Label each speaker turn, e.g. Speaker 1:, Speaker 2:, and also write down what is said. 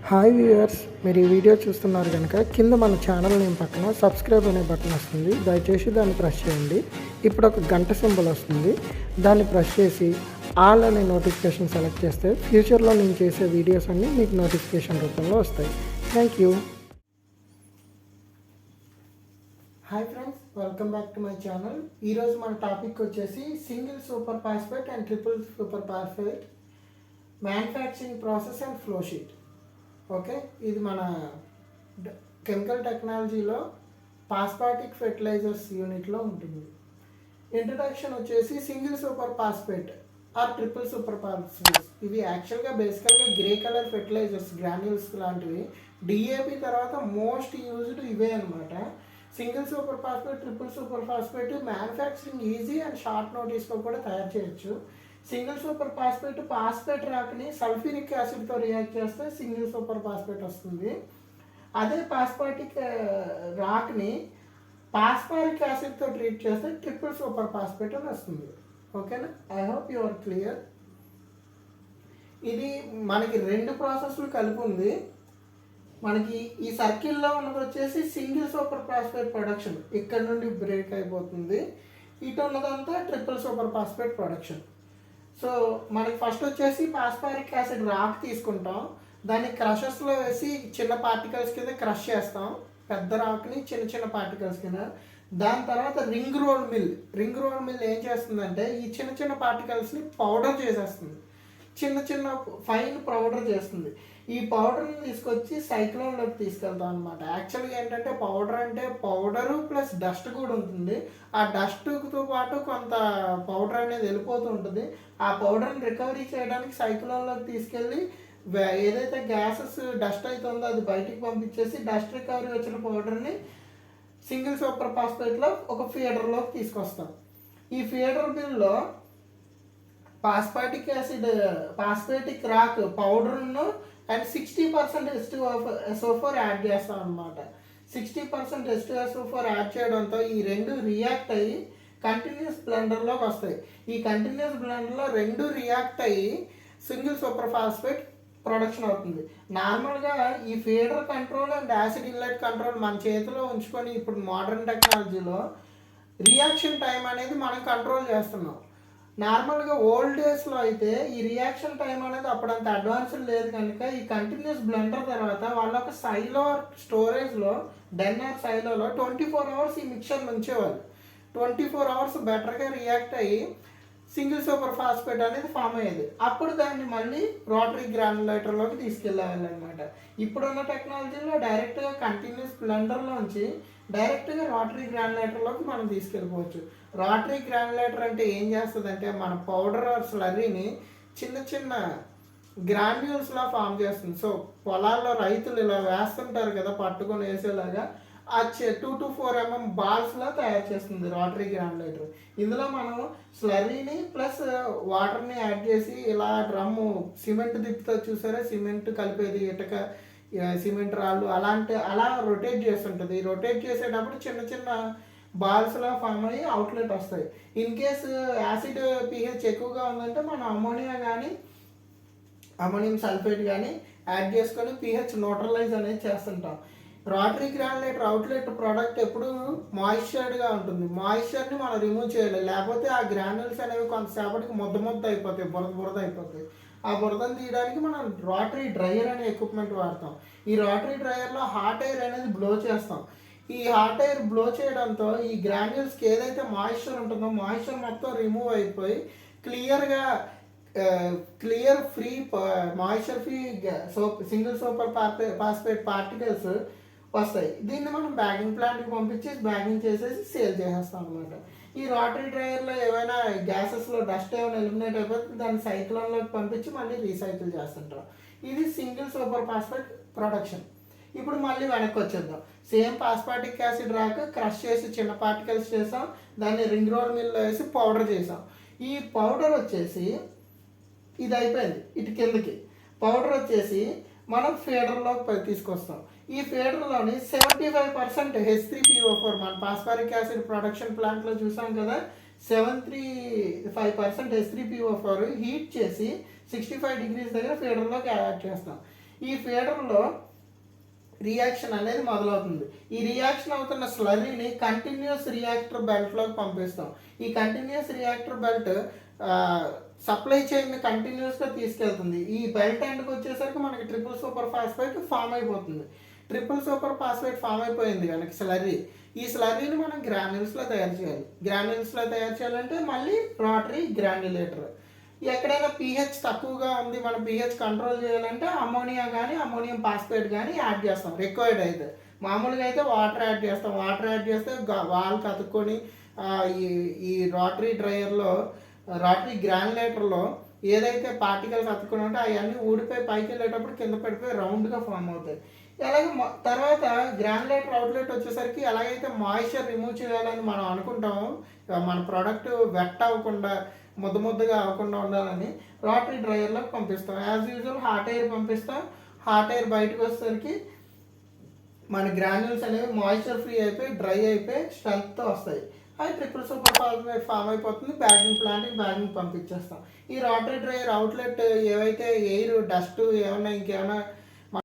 Speaker 1: Hi viewers, మీరు ఈ video చూస్తున్నారు కనుక కింద మన ఛానల్ నేమ్ పక్కన సబ్స్క్రైబ్ అనే బటన్ వస్తుంది. దయచేసి దాన్ని ప్రెస్ చేయండి. ఇప్పుడు ఒక గంట సింబల్ వస్తుంది, దాన్ని ప్రెస్ చేసి ఆల్ అనే నోటిఫికేషన్ సెలెక్ట్ చేస్తే ఫ్యూచర్లో నేను చేసే వీడియోస్ అన్నీ మీకు నోటిఫికేషన్ రూపంలో వస్తాయి. Thank you. Hi friends, welcome back to my channel. ఈరోజు మన టాపిక్ వచ్చేసి single super phosphate and triple super phosphate manufacturing process and flow sheet. Okay, ఇది మన కెమికల్ టెక్నాలజీలో ఫాస్ఫాటిక్ ఫెర్టిలైజర్స్ యూనిట్లో ఉంటుంది. ఇంట్రడక్షన్ వచ్చేసి single super phosphate or triple super phosphates. ఇవి యాక్చువల్గా బేసికల్గా గ్రే కలర్ ఫెర్టిలైజర్స్, గ్రాన్యూల్స్ లాంటివి. డిఏపి తర్వాత మోస్ట్ యూజ్డ్ ఇవే అనమాట. Single super phosphate, triple super phosphate manufacturing easy and short నోటీస్లో కూడా తయారు చేయొచ్చు. సింగిల్ సూపర్ ఫాస్ఫేట్ ఫాస్ఫేట్ రాక్ని సల్ఫ్యూరిక్ యాసిడ్తో రియాక్ట్ చేస్తే సింగిల్ సూపర్ ఫాస్ఫేట్ వస్తుంది. అదే ఫాస్ఫాటిక్ రాక్ని ఫాస్ఫారిక్ యాసిడ్తో ట్రీట్ చేస్తే ట్రిపుల్ సూపర్ ఫాస్ఫేట్ అని వస్తుంది. ఓకేనా? I hope you are clear. ఇది మనకి రెండు ప్రాసెస్లు కలిపి ఉంది. మనకి ఈ సర్కిల్లో ఉన్నది వచ్చేసి సింగిల్ సూపర్ ఫాస్ఫేట్ ప్రొడక్షన్, ఇక్కడ నుండి బ్రేక్ అయిపోతుంది. ఇటు ఉన్నదంతా triple super phosphate production. So మనకి ఫస్ట్ వచ్చేసి ఫాస్ఫారిక్ యాసిడ్ రాక్ తీసుకుంటాం, దాన్ని క్రషర్స్లో వేసి చిన్న పార్టికల్స్ కింద క్రష్ చేస్తాం, పెద్ద రాక్ని చిన్న చిన్న పార్టికల్స్ కింద. దాని తర్వాత రింగ్ రోల్ మిల్ ఏం చేస్తుందంటే ఈ చిన్న చిన్న పార్టికల్స్ని పౌడర్ చేసేస్తుంది, చిన్న చిన్న ఫైన్ పౌడర్ చేస్తుంది. ఈ పౌడర్ని తీసుకొచ్చి సైక్లోన్లోకి తీసుకెళ్తాం అనమాట. యాక్చువల్గా ఏంటంటే పౌడర్ అంటే పౌడరు ప్లస్ డస్ట్ కూడా ఉంటుంది. ఆ డస్ట్తో పాటు కొంత పౌడర్ అనేది వెళ్ళిపోతూ ఉంటుంది. ఆ పౌడర్ని రికవరీ చేయడానికి సైక్లోన్లోకి తీసుకెళ్ళి ఏదైతే గ్యాసెస్ డస్ట్ అవుతుందో అది బయటికి పంపించేసి డస్ట్ రికవరీ వచ్చిన పౌడర్ని సింగిల్ సూపర్ ఫాస్ఫేట్లో ఒక ఫీడర్లోకి తీసుకొస్తాం. ఈ ఫీడర్ బిల్లో ఫాస్ఫేటిక్ రాక్ పౌడర్ను అండ్ 60% H2SO4 యాడ్ చేస్తాం అనమాట. 60% H2SO4 యాడ్ చేయడంతో ఈ రెండు రియాక్ట్ అయ్యి కంటిన్యూస్ బ్లెండర్లోకి వస్తాయి. ఈ కంటిన్యూస్ బ్లెండర్లో రెండు రియాక్ట్ అయ్యి సింగిల్ సూపర్ ఫాస్ఫేట్ ప్రొడక్షన్ అవుతుంది. నార్మల్గా ఈ feeder control and acid inlet control మన చేతిలో ఉంచుకొని ఇప్పుడు మోడర్న్ టెక్నాలజీలో రియాక్షన్ టైం అనేది మనం కంట్రోల్ చేస్తున్నాం. నార్మల్గా ఓల్డ్ డేస్లో అయితే ఈ రియాక్షన్ టైం అనేది అప్పుడంత అడ్వాన్స్డ్ లేదు కనుక ఈ కంటిన్యూస్ బ్లెండర్ తర్వాత వాళ్ళ ఒక సైలో స్టోరేజ్లో డెన్నర్ సైలోలో 24 hours ఈ మిక్చర్ ఉంచేవాళ్ళు. 24 hours బెటర్గా రియాక్ట్ అయ్యి సింగిల్ సూపర్ ఫాస్ఫేట్ అనేది ఫామ్ అయ్యేది. అప్పుడు దాన్ని మళ్ళీ రోటరీ గ్రాన్యులేటర్లోకి తీసుకెళ్ళేవాళ్ళు అనమాట. ఇప్పుడున్న టెక్నాలజీలో డైరెక్ట్గా కంటిన్యూస్ బ్లెండర్లోంచి డైరెక్ట్గా రోటరీ గ్రాన్యులేటర్లోకి మనం తీసుకెళ్ళిపోవచ్చు. రోటరీ గ్రాన్యులేటర్ అంటే ఏం చేస్తుందంటే మన పౌడర్ స్లర్రీని చిన్న చిన్న గ్రాన్యూల్స్లా ఫామ్ చేస్తుంది. సో పొలాల్లో రైతులు ఇలా వేస్తుంటారు కదా, పట్టుకొని వేసేలాగా ఆ 2 to 4 mm బాల్స్లా తయారు చేస్తుంది రోటరీ గ్రాన్యులేటర్. ఇందులో మనం స్లర్రీని ప్లస్ వాటర్ని యాడ్ చేసి ఇలా డ్రమ్ము సిమెంట్ దిప్పుతో చూసారా, సిమెంట్ కలిపేది, ఇటుక సిమెంట్ రాళ్ళు అలా రొటేట్ చేస్తుంటుంది. రొటేట్ చేసేటప్పుడు చిన్న చిన్న బాల్స్లో ఫామ్ అయ్యి అవుట్లెట్ వస్తాయి. ఇన్ కేసు యాసిడ్ pH ఎక్కువగా ఉందంటే మనం అమోనియం సల్ఫేట్ కానీ యాడ్ చేసుకొని pH న్యూట్రలైజ్ అనేది చేస్తుంటాం. రోటరీ గ్రాన్యులేటర్ అవుట్లెట్ ప్రోడక్ట్ ఎప్పుడు మాయిశ్చర్డ్గా ఉంటుంది. మాయిశ్చర్ని మనం రిమూవ్ చేయాలి, లేకపోతే ఆ గ్రాన్యుల్స్ అనేవి కొంతసేపటికి ముద్ద అయిపోతాయి, బురద అయిపోతాయి. ఆ బురదను తీయడానికి మనం రోటరీ డ్రైయర్ అనే ఎక్విప్మెంట్ వాడతాం. ఈ రోటరీ డ్రైయర్లో హాట్ ఎయిర్ అనేది బ్లో చేస్తాం. ఈ హాట్ ఎయిర్ బ్లో చేయడంతో ఈ గ్రాన్యూల్స్కి ఏదైతే మాయిశ్చర్ ఉంటుందో మాయిశ్చర్ మొత్తం రిమూవ్ అయిపోయి clear free moisture free single super phosphate particles వస్తాయి. దీన్ని మనం బ్యాగింగ్ ప్లాంట్కి పంపించి బ్యాగింగ్ చేసేసి సేల్ చేసేస్తాం అనమాట. ఈ రోటరీ డ్రైయర్లో ఏమైనా గ్యాసెస్లో డస్ట్ ఏమైనా ఎలిమినేట్ అయిపోతే దాన్ని సైక్లోన్లోకి పంపించి మళ్ళీ రీసైకిల్ చేస్తుంటాం. ఇది సింగిల్ సూపర్ ఫాస్ఫేట్ ప్రొడక్షన్. ఇప్పుడు మళ్ళీ వెనక్కి వచ్చేద్దాం. సేమ్ ఫాస్ఫాటిక్ యాసిడ్ రాక క్రష్ చేసి చిన్న పార్టికల్స్ చేసాం, దాన్ని రింగ్ రోల్ మిల్లో వేసి పౌడర్ చేసాం. ఈ పౌడర్ వచ్చేసి ఇది అయిపోయింది. ఇటు కిందకి పౌడర్ వచ్చేసి మనం ఫీడర్లోకి తీసుకొస్తాం. ఈ ఫీడర్లోని 75% H3PO4 మన ఫాస్ఫారిక్ యాసిడ్ ప్రొడక్షన్ ప్లాంట్లో చూసాం కదా, 75% H3PO4 హీట్ చేసి 65 degrees దగ్గర ఫీడర్లోకి యాడ్ చేస్తాం. ఈ ఫీడర్లో రియాక్షన్ అనేది మొదలవుతుంది. ఈ రియాక్షన్ అవుతున్న స్లర్రీని కంటిన్యూస్ రియాక్టర్ బెల్ట్లోకి పంపిస్తాం. ఈ కంటిన్యూస్ రియాక్టర్ బెల్ట్ సప్లై చైన్ని కంటిన్యూస్గా తీసుకెళ్తుంది. ఈ బెల్ట్ ఎండ్కి వచ్చేసరికి మనకి ట్రిపుల్ సూపర్ ఫాస్ఫేట్ ఫామ్ అయిపోతుంది. ట్రిపుల్ సూపర్ ఫాస్ఫేట్ ఫామ్ అయిపోయింది కనుక స్లర్రీ, ఈ స్లర్రీని మనం గ్రాన్యూల్స్లో తయారు చేయాలి. గ్రాన్యూల్స్లో తయారు చేయాలంటే మళ్ళీ రోటరీ గ్రాన్యులేటర్. ఎక్కడైనా పీహెచ్ తక్కువగా ఉంది, మనం పీహెచ్ కంట్రోల్ చేయాలంటే అమోనియా కానీ అమోనియం ఫాస్ఫేట్ కానీ యాడ్ చేస్తాం రిక్వైర్డ్ అయితే. మామూలుగా అయితే వాటర్ యాడ్ చేస్తాం. వాటర్ యాడ్ చేస్తే వాల్ కతుక్కొని ఈ రోటరీ డ్రైయర్లో రోటరీ గ్రాన్యులేటర్లో ఏదైతే పార్టికల్స్ అతుక్కుని ఉంటే అవన్నీ ఊడిపోయి పైకి వెళ్ళేటప్పుడు కింద పడిపోయి రౌండ్గా ఫామ్ అవుతాయి. అలాగే తర్వాత గ్రాన్యులేటర్ అవుట్లెట్ వచ్చేసరికి ఎలాగైతే మాయిశ్చర్ రిమూవ్ చేయాలని మనం అనుకుంటామో, మన ప్రోడక్ట్ వెట్ అవ్వకుండా ముద్దగా అవ్వకుండా ఉండాలని రోటరీ డ్రైయర్లోకి పంపిస్తాం. యాజ్ యూజువల్ హాట్ ఎయిర్ పంపిస్తాం. హాట్ ఎయిర్ బయటకు వచ్చేసరికి మన గ్రాన్యూల్స్ అనేవి మాయిశ్చర్ ఫ్రీ అయిపోయి డ్రై అయిపోయి స్ట్రెంత్తో వస్తాయి. అది ట్రిపుల్ సూపర్ ఫాస్ఫేట్ ఫామ్ అయిపోతుంది. బ్యాగింగ్ ప్లాంట్కి బ్యాగింగ్ పంపించేస్తాం. ఈ రోటరీ డ్రైయర్ అవుట్లెట్ ఏవైతే ఎయిర్ డస్ట్ ఏమైనా ఇంకేమైనా